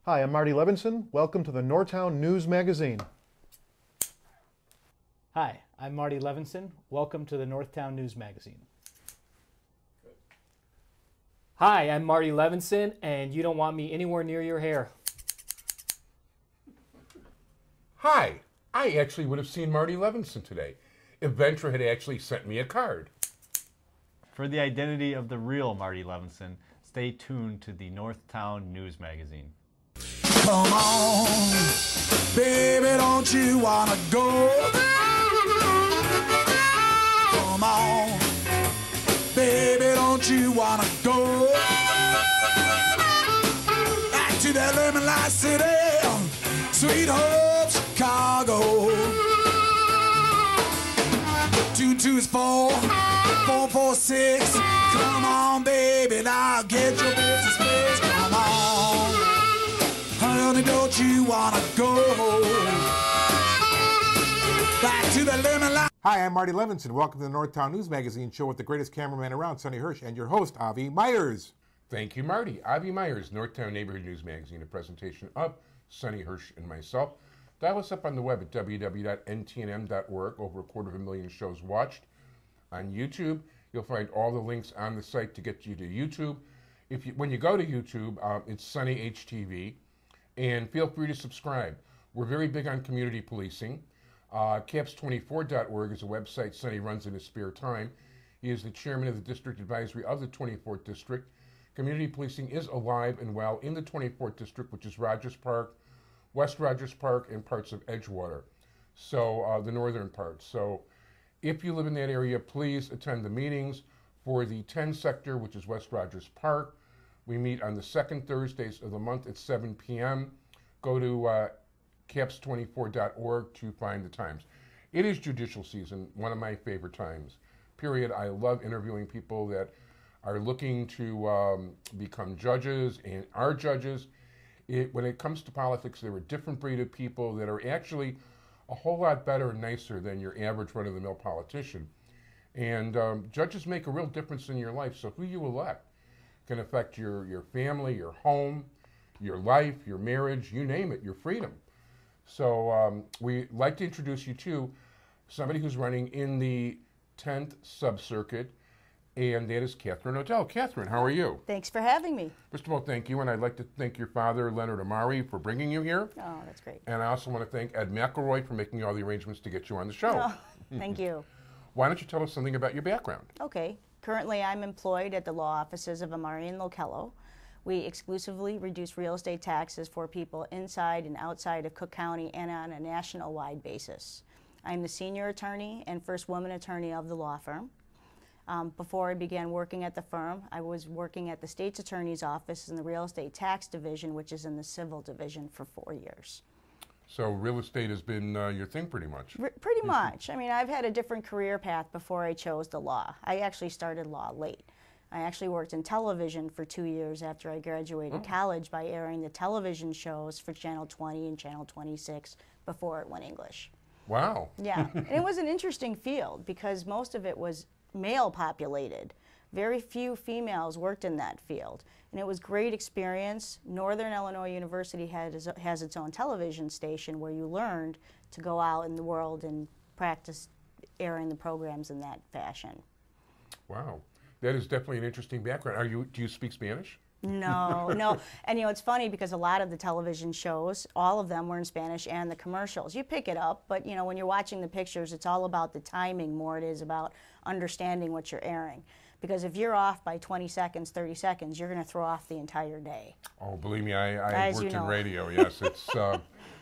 Hi, I'm Marty Levinson. Welcome to the Northtown News Magazine. Hi, I'm Marty Levinson. Welcome to the Northtown News Magazine. Hi, I'm Marty Levinson, and you don't want me anywhere near your hair. Hi, I actually would have seen Marty Levinson today if Ventra had actually sent me a card. For the identity of the real Marty Levinson, stay tuned to the Northtown News Magazine. Come on, baby, don't you wanna go? Come on, baby, don't you wanna go? Back to that lemon light city, sweet home Chicago. 2 is 4, 4 4 6. Come on, baby, now get your business fixed. Come on, honey, don't you wanna go back to the lemon light? Hi, I'm Marty Levinson. Welcome to the Northtown News Magazine show with the greatest cameraman around, Sonny Hirsch, and your host, Avi Myers. Thank you, Marty. Avi Myers, Northtown Neighborhood News Magazine, a presentation of Sonny Hirsch and myself. Dial us up on the web at www.ntnm.org. Over 250,000 shows watched. On YouTube, you'll find all the links on the site to get you to YouTube. When you go to YouTube, it's Sonny HTV, and feel free to subscribe. We're very big on community policing. Caps24.org is a website Sonny runs in his spare time. He is the chairman of the district advisory of the 24th District. Community policing is alive and well in the 24th District, which is Rogers Park, West Rogers Park, and parts of Edgewater, so the northern part. So if you live in that area, please attend the meetings for the 10 sector, which is West Rogers Park. We meet on the second Thursdays of the month at 7 p.m. Go to caps24.org to find the times. It is judicial season, one of my favorite times, period. I love interviewing people that are looking to become judges and are judges. When it comes to politics, there are a different breed of people that are actually a whole lot better and nicer than your average run-of-the-mill politician. And judges make a real difference in your life, so who you elect can affect your family, your home, your life, your marriage, you name it, your freedom. So we'd like to introduce you to somebody who's running in the 10th Subcircuit, and that is Katherine A. Katherine, how are you? Thanks for having me. First of all, thank you, and I'd like to thank your father, Leonard Amari, for bringing you here. Oh, that's great. And I also want to thank Ed McElroy for making all the arrangements to get you on the show. Oh, thank you. Why don't you tell us something about your background? Okay. Currently, I'm employed at the law offices of Amari and Lokello. We exclusively reduce real estate taxes for people inside and outside of Cook County and on a national-wide basis. I'm the senior attorney and first woman attorney of the law firm. Before I began working at the firm, I was working at the state's attorney's office in the real estate tax division, which is in the civil division, for 4 years. So real estate has been your thing pretty much? Pretty much. I mean, I've had a different career path before I chose the law. I actually started law late. I actually worked in television for 2 years after I graduated college by airing the television shows for Channel 20 and Channel 26 before it went English. Wow. Yeah, and it was an interesting field because most of it was male populated. Very few females worked in that field, and it was great experience. Northern Illinois University has its own television station where you learned to go out in the world and practice airing the programs in that fashion. Wow, that is definitely an interesting background. Do you speak Spanish? No, no. And you know, it's funny because a lot of the television shows, all of them were in Spanish, and the commercials. You pick it up, but you know, when you're watching the pictures, it's all about the timing more it is about understanding what you're airing. Because if you're off by 20 seconds, 30 seconds, you're going to throw off the entire day. Oh, believe me, I worked in radio, yes. It's,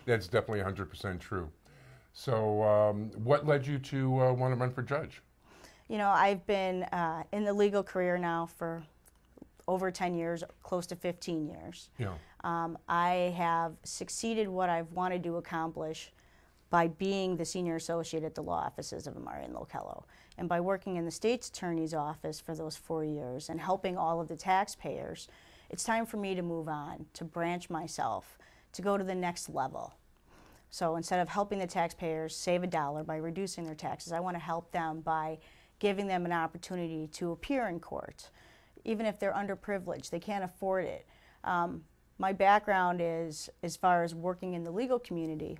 that's definitely 100% true. So what led you to want to run for judge? You know, I've been in the legal career now for over 10 years, close to 15 years. Yeah. I have succeeded what I've wanted to accomplish by being the senior associate at the law offices of Amari and Lokello, and by working in the state's attorney's office for those 4 years and helping all of the taxpayers. It's time for me to move on, to branch myself, to go to the next level. So instead of helping the taxpayers save $1 by reducing their taxes, I want to help them by giving them an opportunity to appear in court. Even if they're underprivileged, they can't afford it. My background is, as far as working in the legal community,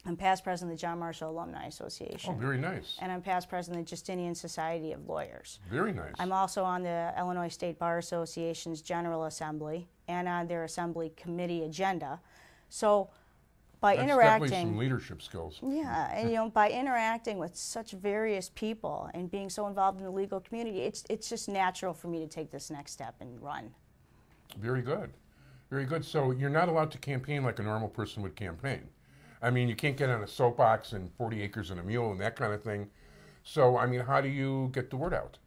I'm past president of the John Marshall Alumni Association. Oh, very nice. And I'm past president of the Justinian Society of Lawyers. Very nice. I'm also on the Illinois State Bar Association's General Assembly and on their Assembly Committee agenda. So by That's interacting, definitely some leadership skills. yeah, and by interacting with such various people and being so involved in the legal community, it's just natural for me to take this next step and run. Very good. Very good. So you're not allowed to campaign like a normal person would campaign. I mean, you can't get on a soapbox and 40 acres and a mule and that kind of thing. So, I mean, how do you get the word out?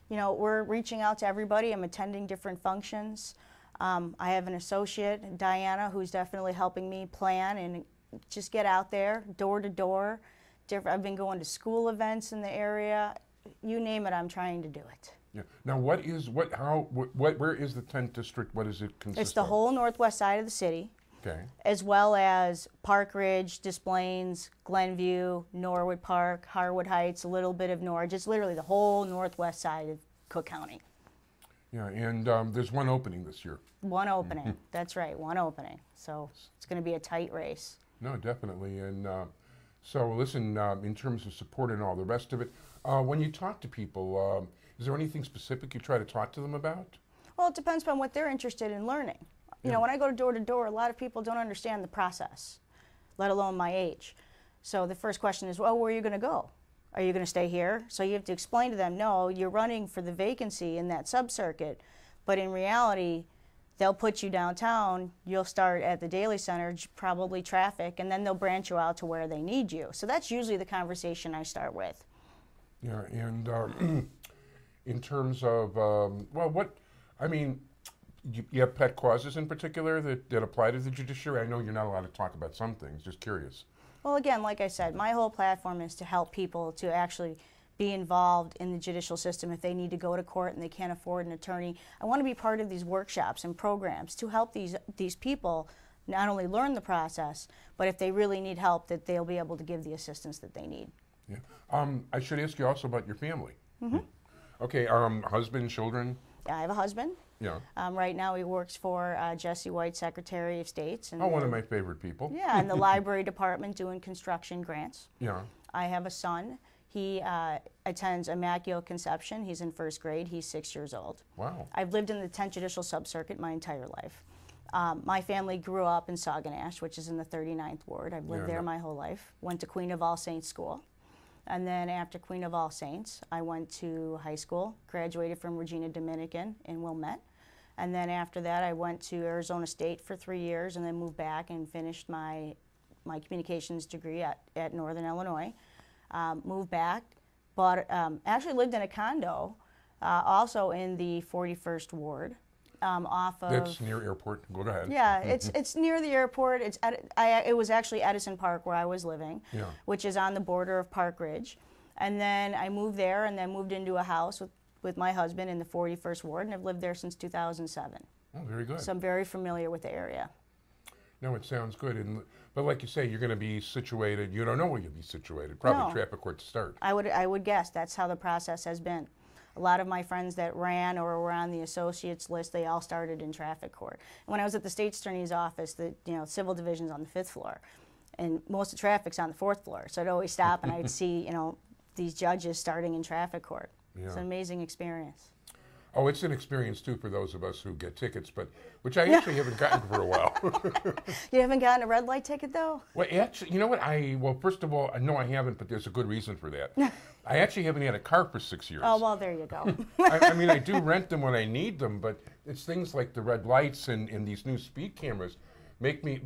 You know, we're reaching out to everybody. I'm attending different functions. I have an associate, Diana, who's definitely helping me plan and just get out there, door to door. I've been going to school events in the area. You name it, I'm trying to do it. Yeah. Now, where is the 10th district? What does it consist of? It's the whole northwest side of the city. Okay. As well as Park Ridge, Des Plaines, Glenview, Norwood Park, Harwood Heights, a little bit of Norwich. It's literally the whole northwest side of Cook County. Yeah, and there's one opening this year. One opening. That's right, one opening. So it's going to be a tight race. No, definitely. And so, listen, in terms of support and all the rest of it, when you talk to people, is there anything specific you try to talk to them about? Well, it depends on what they're interested in learning. You know, when I go door to door, a lot of people don't understand the process, let alone my age. So the first question is, well, where are you going to go? Are you going to stay here? So you have to explain to them, no, you're running for the vacancy in that subcircuit, but in reality, they'll put you downtown, you'll start at the Daily Center, probably traffic, and then they'll branch you out to where they need you. So that's usually the conversation I start with. Yeah, and in terms of, you have pet causes in particular that apply to the judiciary? I know you're not allowed to talk about some things, just curious. Well, again, like I said, my whole platform is to help people to actually be involved in the judicial system if they need to go to court and they can't afford an attorney. I want to be part of these workshops and programs to help these people not only learn the process, but if they really need help, that they'll be able to give the assistance that they need. Yeah. I should ask you also about your family. Mm-hmm. Okay, husband, children? Yeah, I have a husband. Yeah. Right now he works for Jesse White, Secretary of State. And one of my favorite people. Yeah, in the library department doing construction grants. Yeah. I have a son. He attends Immaculate Conception. He's in first grade. He's 6 years old. Wow. I've lived in the 10th Judicial Subcircuit my entire life. My family grew up in Sauganash, which is in the 39th Ward. I've lived there my whole life. Went to Queen of All Saints School. And then after Queen of All Saints, I went to high school, graduated from Regina Dominican in Wilmette. And then after that, I went to Arizona State for 3 years and then moved back and finished my communications degree at Northern Illinois. Moved back, actually lived in a condo, also in the 41st Ward, off of... That's near airport. Go ahead. Yeah, it's near the airport. It was actually Edison Park where I was living, which is on the border of Park Ridge. And then I moved there and then moved into a house with my husband in the 41st Ward, and I've lived there since 2007. Oh, very good. So I'm very familiar with the area. No, it sounds good. But like you say, you're going to be situated. You don't know where you'll be situated. Probably No. traffic court to start. I would guess that's how the process has been. A lot of my friends that ran or were on the associates list, they all started in traffic court. And when I was at the state's attorney's office, the civil division's on the 5th floor, and most of the traffic's on the 4th floor. So I'd always stop and I'd see these judges starting in traffic court. Yeah. It's an amazing experience. Oh, it's an experience too for those of us who get tickets, which I actually haven't gotten for a while. You haven't gotten a red light ticket though? Well, actually, you know what? First of all, no, I haven't, but there's a good reason for that. I actually haven't had a car for 6 years. Oh, well, there you go. I mean, I do rent them when I need them, but it's things like the red lights and these new speed cameras make me,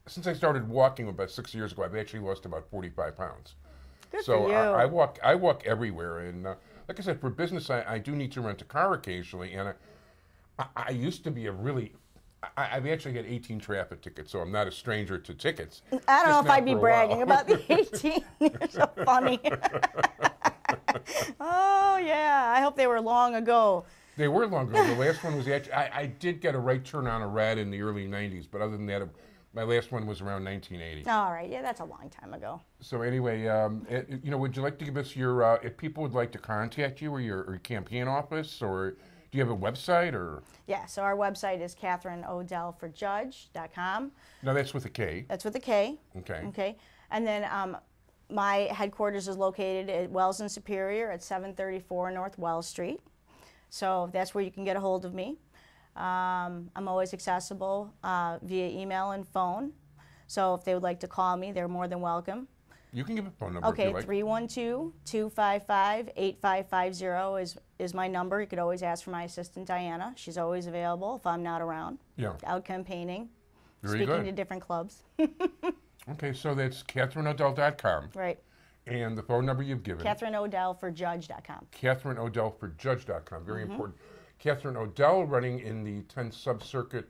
since I started walking about 6 years ago, I've actually lost about 45 pounds. Good so for you. I walk everywhere, and like I said, for business, I do need to rent a car occasionally, and I used to be I've actually had 18 traffic tickets, so I'm not a stranger to tickets. I don't know if I'd be bragging about the 18. You're so funny. Oh, yeah. I hope they were long ago. They were long ago. The last one was actually, I did get a right turn on a red in the early 90s, but other than that, my last one was around 1980. All right. Yeah, that's a long time ago. So anyway, would you like to give us your, if people would like to contact you or your campaign office, or Do you have a website or? Yeah, so our website is KatherineOdellForJudge.com. No, that's with a K. That's with a K. Okay. Okay. And then my headquarters is located at Wells and Superior at 734 North Wells Street. So that's where you can get a hold of me. I'm always accessible via email and phone. So if they would like to call me, they're more than welcome. You can give a phone number if Okay, you like. 312-255-8550 is my number. You could always ask for my assistant, Diana. She's always available if I'm not around. Yeah. Out campaigning, Very speaking good. to different clubs. Okay, so that's KatherineOdell.com. Right. And the phone number you've given. KatherineOdellForJudge.com. KatherineOdellForJudge.com. Very important. Catherine Odell running in the 10th Subcircuit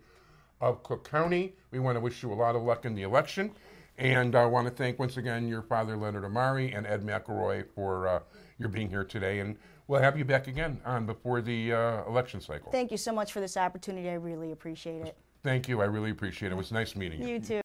of Cook County. We want to wish you a lot of luck in the election. And I want to thank once again your father, Leonard Amari, and Ed McElroy for your being here today. And we'll have you back again on before the election cycle. Thank you so much for this opportunity. I really appreciate it. Thank you. I really appreciate it. It was nice meeting you. You too.